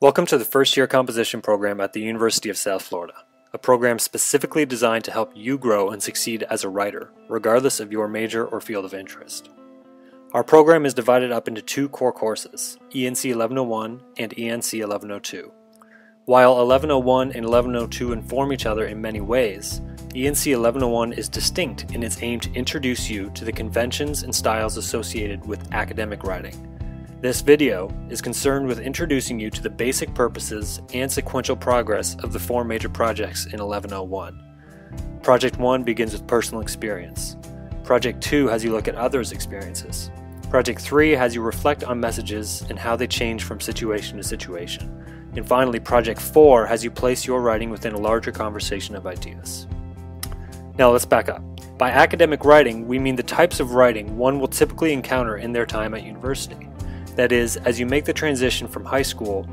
Welcome to the first year composition program at the University of South Florida, a program specifically designed to help you grow and succeed as a writer, regardless of your major or field of interest. Our program is divided up into two core courses, ENC 1101 and ENC 1102. While 1101 and 1102 inform each other in many ways, ENC 1101 is distinct in its aim to introduce you to the conventions and styles associated with academic writing. This video is concerned with introducing you to the basic purposes and sequential progress of the four major projects in 1101. Project 1 begins with personal experience. Project 2 has you look at others' experiences. Project 3 has you reflect on messages and how they change from situation to situation. And finally, Project 4 has you place your writing within a larger conversation of ideas. Now let's back up. By academic writing, we mean the types of writing one will typically encounter in their time at university. That is, as you make the transition from high school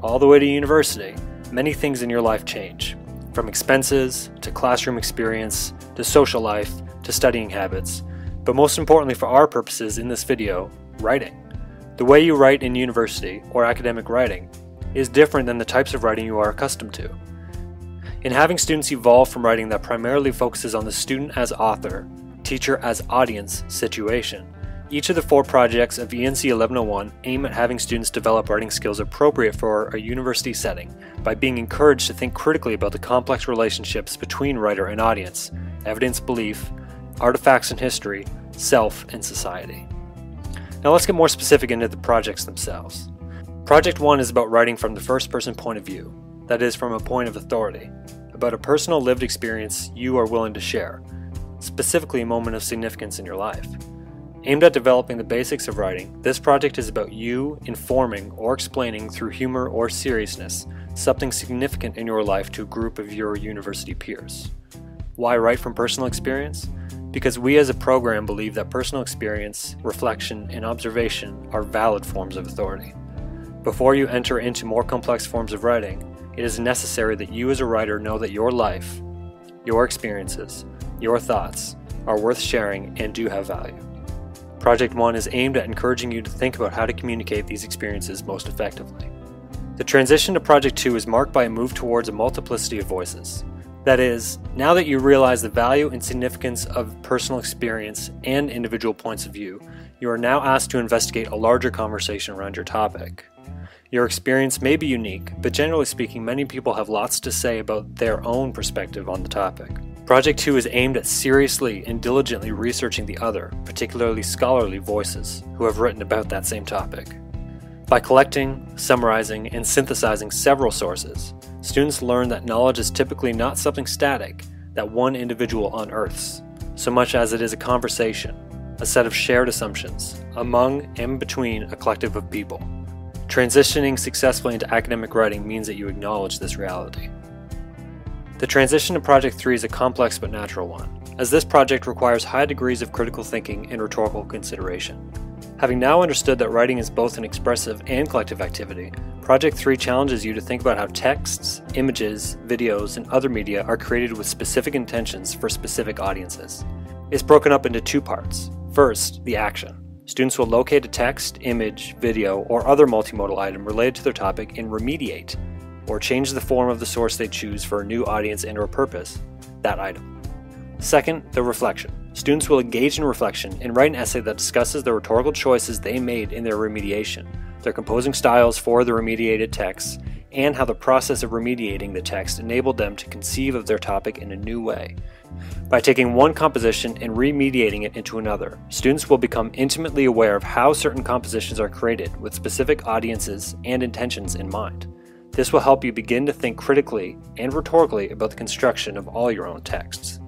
all the way to university, many things in your life change. From expenses, to classroom experience, to social life, to studying habits. But most importantly for our purposes in this video, writing. The way you write in university, or academic writing, is different than the types of writing you are accustomed to. In having students evolve from writing that primarily focuses on the student as author, teacher as audience situation, each of the four projects of ENC 1101 aim at having students develop writing skills appropriate for a university setting by being encouraged to think critically about the complex relationships between writer and audience, evidence belief, artifacts and history, self, and society. Now let's get more specific into the projects themselves. Project 1 is about writing from the first-person point of view, that is, from a point of authority, about a personal lived experience you are willing to share, specifically a moment of significance in your life. Aimed at developing the basics of writing, this project is about you informing or explaining through humor or seriousness something significant in your life to a group of your university peers. Why write from personal experience? Because we as a program believe that personal experience, reflection, and observation are valid forms of authority. Before you enter into more complex forms of writing, it is necessary that you as a writer know that your life, your experiences, your thoughts are worth sharing and do have value. Project 1 is aimed at encouraging you to think about how to communicate these experiences most effectively. The transition to Project 2 is marked by a move towards a multiplicity of voices. That is, now that you realize the value and significance of personal experience and individual points of view, you are now asked to investigate a larger conversation around your topic. Your experience may be unique, but generally speaking, many people have lots to say about their own perspective on the topic. Project 2 is aimed at seriously and diligently researching the other, particularly scholarly voices, who have written about that same topic. By collecting, summarizing, and synthesizing several sources, students learn that knowledge is typically not something static that one individual unearths, so much as it is a conversation, a set of shared assumptions, among and between a collective of people. Transitioning successfully into academic writing means that you acknowledge this reality. The transition to Project 3 is a complex but natural one, as this project requires high degrees of critical thinking and rhetorical consideration. Having now understood that writing is both an expressive and collective activity, Project 3 challenges you to think about how texts, images, videos, and other media are created with specific intentions for specific audiences. It's broken up into two parts. First, the action. Students will locate a text, image, video, or other multimodal item related to their topic and remediate, or change the form of the source they choose for a new audience and/or purpose, that item. Second, the reflection. Students will engage in reflection and write an essay that discusses the rhetorical choices they made in their remediation, their composing styles for the remediated texts, and how the process of remediating the text enabled them to conceive of their topic in a new way. By taking one composition and remediating it into another, students will become intimately aware of how certain compositions are created with specific audiences and intentions in mind. This will help you begin to think critically and rhetorically about the construction of all your own texts.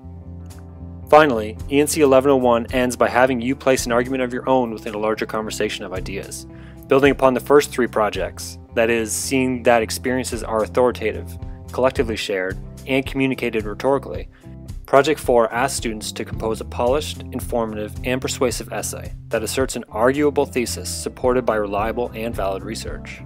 Finally, ENC 1101 ends by having you place an argument of your own within a larger conversation of ideas. Building upon the first three projects, that is, seeing that experiences are authoritative, collectively shared, and communicated rhetorically, Project 4 asks students to compose a polished, informative, and persuasive essay that asserts an arguable thesis supported by reliable and valid research.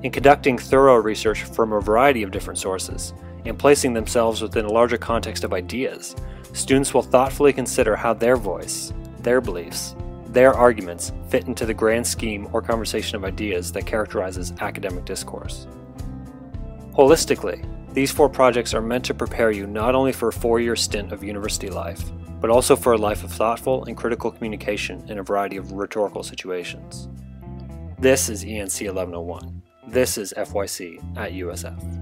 In conducting thorough research from a variety of different sources, and placing themselves within a larger context of ideas, students will thoughtfully consider how their voice, their beliefs, their arguments fit into the grand scheme or conversation of ideas that characterizes academic discourse. Holistically, these 4 projects are meant to prepare you not only for a 4-year stint of university life, but also for a life of thoughtful and critical communication in a variety of rhetorical situations. This is ENC 1101. This is FYC at USF.